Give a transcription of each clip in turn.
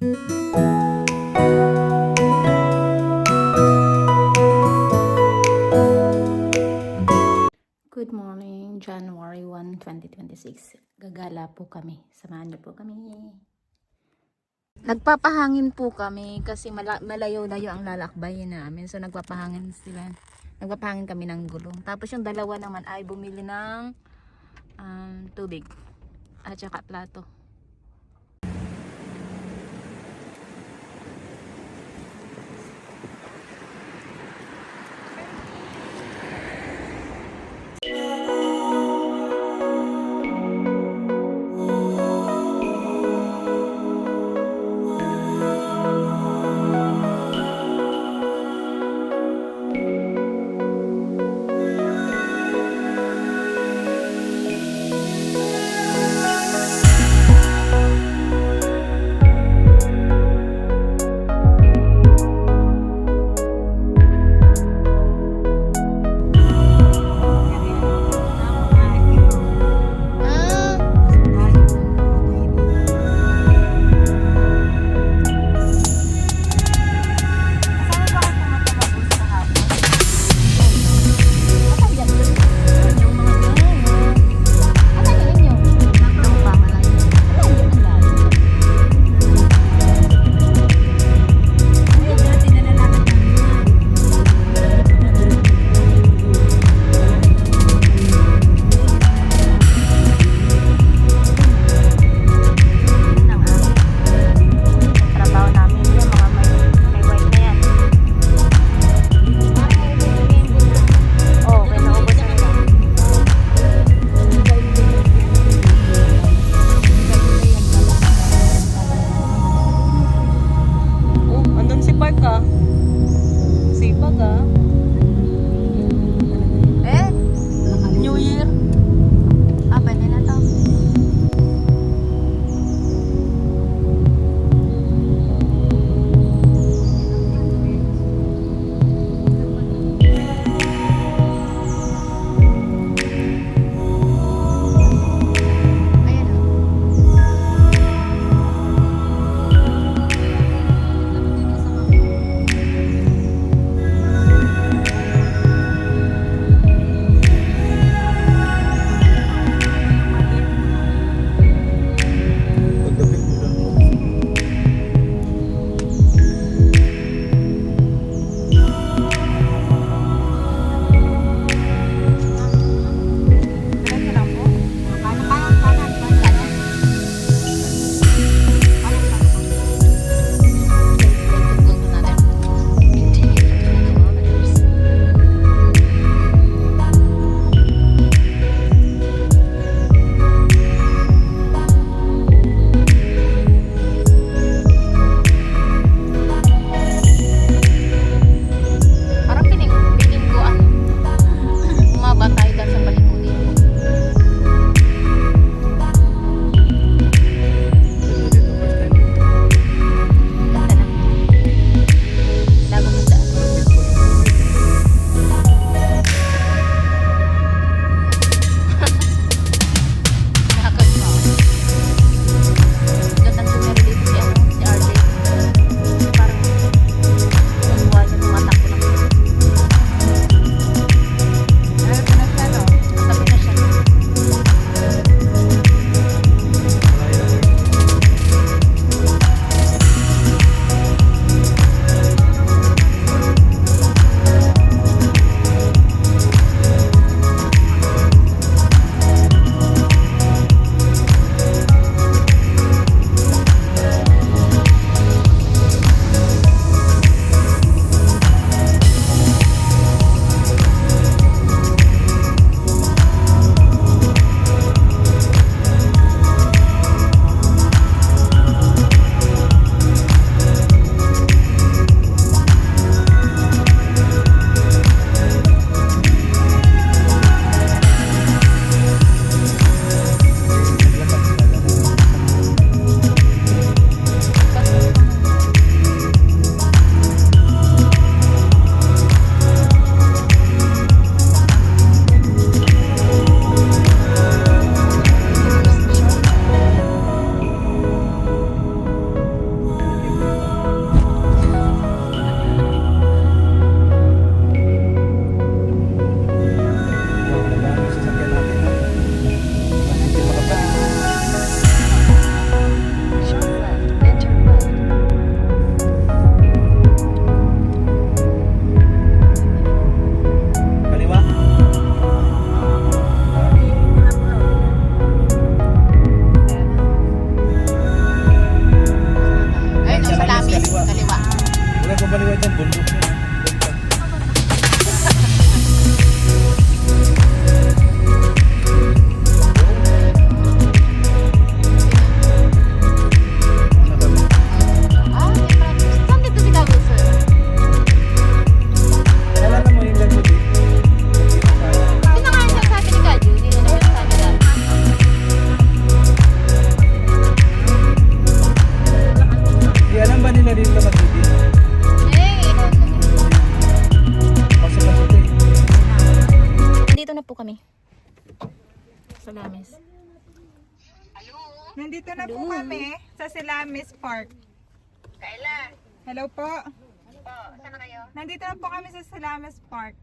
Good morning, January 1, 2026. Gagala po kami. Samahan niyo po kami. Nagpapahangin po kami kasi malayo-layo ang lalakbayin namin. So nagpapahangin sila. Nagpapahangin kami ng gulong. Tapos yung dalawa naman ay bumili ng tubig at saka plato. na dito mag-TV. Pasok na dito eh. Dito na po kami. Salamis. Nandito na po kami sa Silamis Park. Kailan? Hello po. Po, saan kayo? Nandito na po kami sa Silamis Park.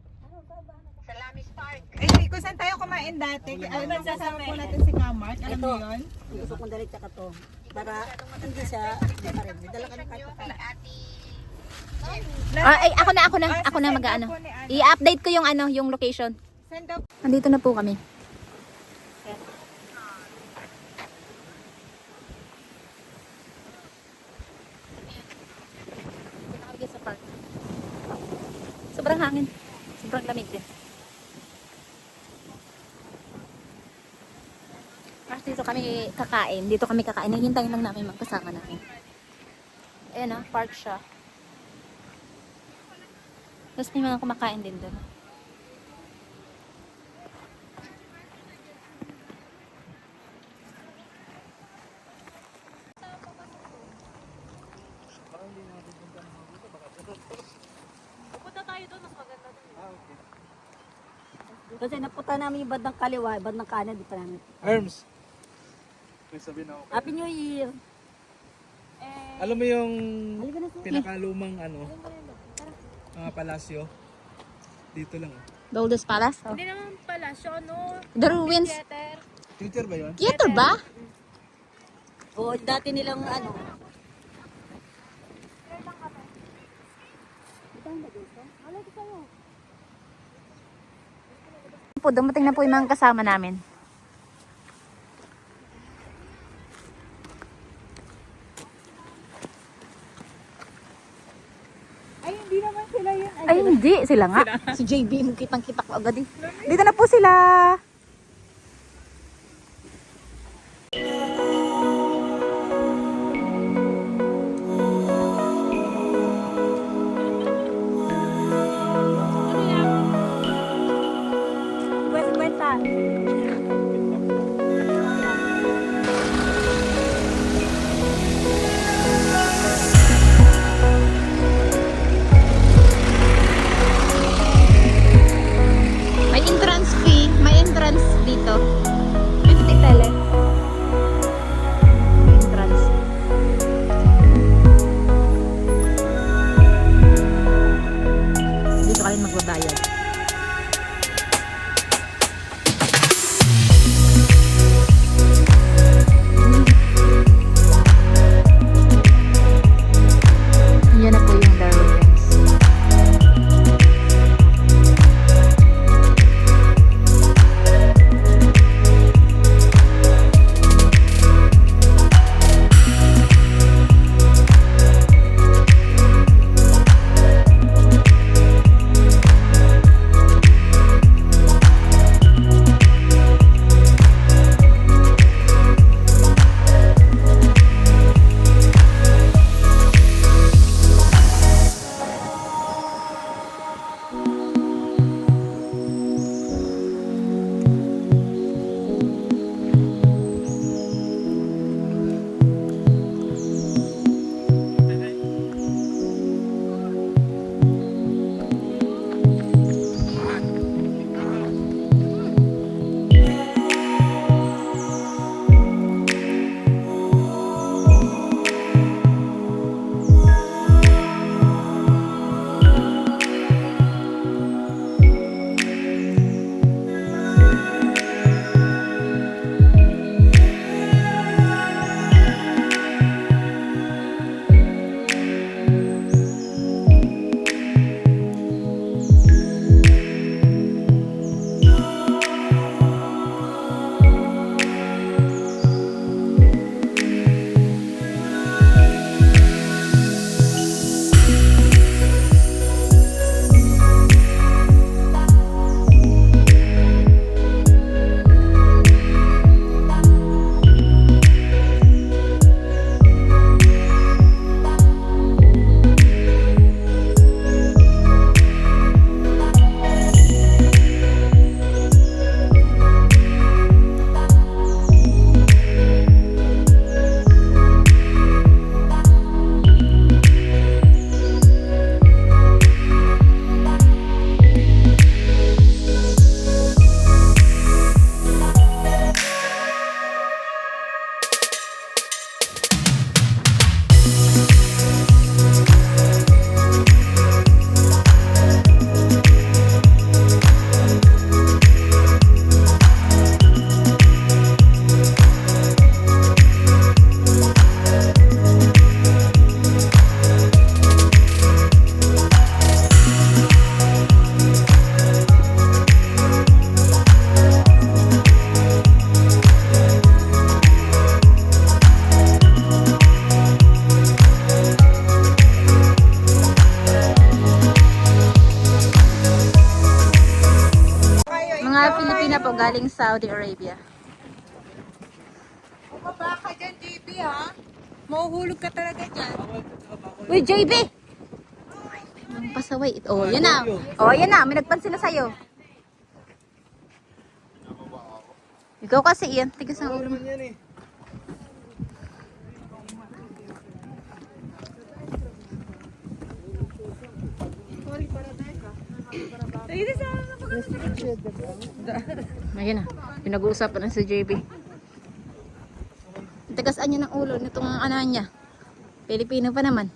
Sa Lamis Park. Eh, kung saan tayo kumain dati? Ano kasama po natin si Kamark? Alam mo yun? Gusto kong dali tsaka to. Para hindi siya pareho. Dala ka ng kahit pa. Ate, Ay, ako na mag-ano. I-update ko yung yung location. Send up. Nandito na po kami. Sa park. Sobrang hangin. Sobrang lamig din. Tapos dito kami kakain. Dito kami kakain. Hihintayin lang namin magkasama namin. Ayan park siya. Tapos may mga kumakain din doon. Kasi napunta namin yung bandang kaliwa, bandang kanan, di pa namin. Herms. May sabihin ako. Happy New Year! Alam mo yung Halika na sa pinakalumang mga palasyo? Dito lang oh. Goldest Palace? Oh. hindi naman pala siya, no? The ruins. Theater. Theater ba yun? Theater ba? Oo, dati nilang ano. Po, dumating na po yung mga kasama namin. Ay, hindi naman sila yun. Ay, hindi. Sila nga. Si JB, kitang-kita ko agad eh. Dito na po sila. Kwenta. May entrance fee. May entrance galing Saudi Arabia. Baba ka dyan, JB, ha? Mahuhulog ka talaga dyan. Uy, JB! Ang pasaway. Oh, yan na. Oh, yan na. May nagpansin na sa'yo. Ikaw kasi yan. Tigas ang ulo mo. Yan eh. Ayan na. Pinag-uusapan na si JB. Tigasaan niya ng ulo nitong ano niya. Pilipino pa naman.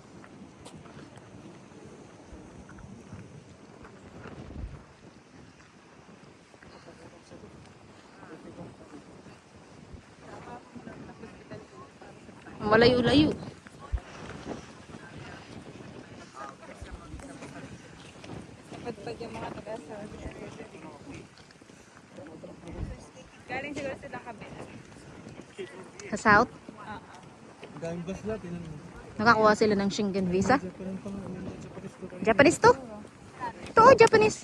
Malayo-layo. Pagpag yung mga taga-Saudi Arabia. Galing siguro sila kabila. Sa South, Ang daming bus lahat. Tinan mo. nakakuha sila ng Schengen visa. Japan pa nga. Japanese Japanese to. to? Ito, oh, Japanese.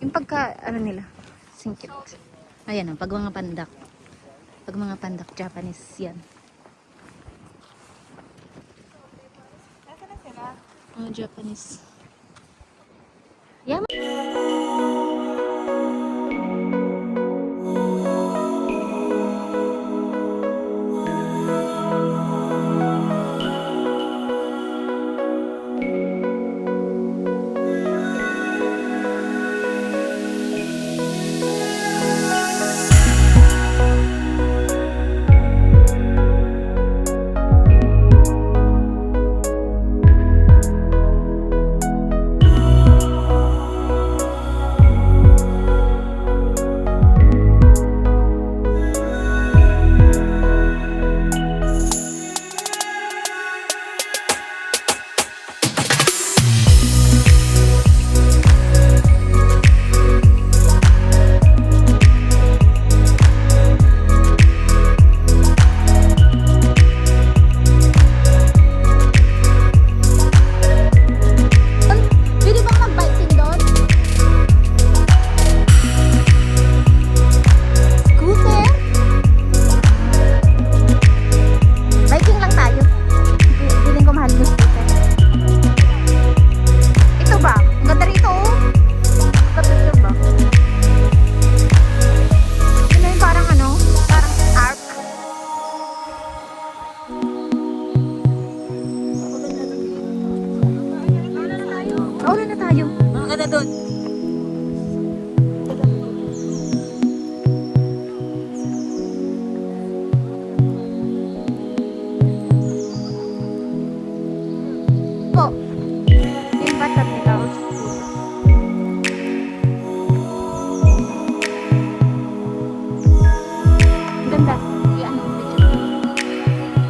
Yung pagka, ano nila, singkit. Ayan, pag mga pandak. Pag mga pandak, Japanese yan. Nasaan na sila? Mga Japanese. Yeah. Pwede bang mag-biking doon? Scooter? Biking lang tayo. Feeling ko mahal yung scooter. Ito ba? Ang ganda rito oh. Kapicture ba? Yun na yung parang ano? Parang arc. Nauna na tayo. Mga ka na doon. Po. Yung bathtub nila. Ang ganda. Yung ano, picture.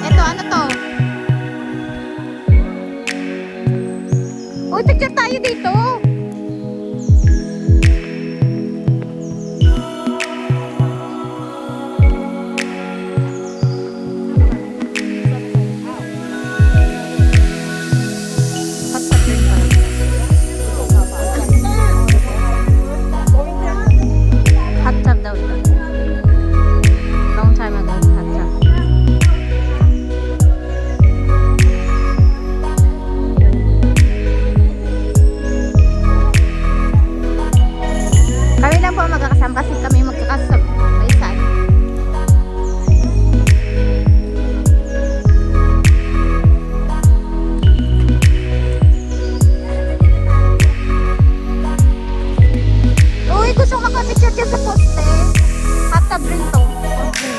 Eto, ano to? Uy, picture tayo dito. Hot tub daw ito. Long time ago, hot tub. Kami lang po ang magkakasama kasi kami magkakasama sa isan. Uy, gusto ko makapicture dyan sa poste. Hot tub rin to. Poste.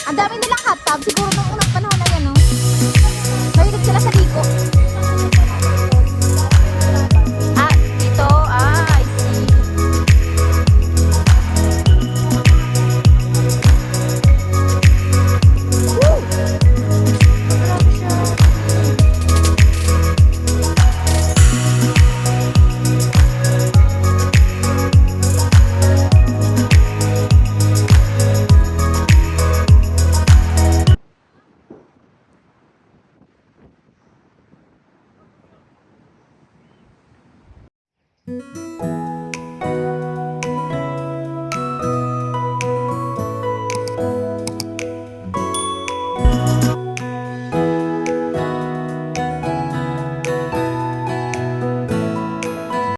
Ang dami nilang hot tub. Siguro nung unang panahon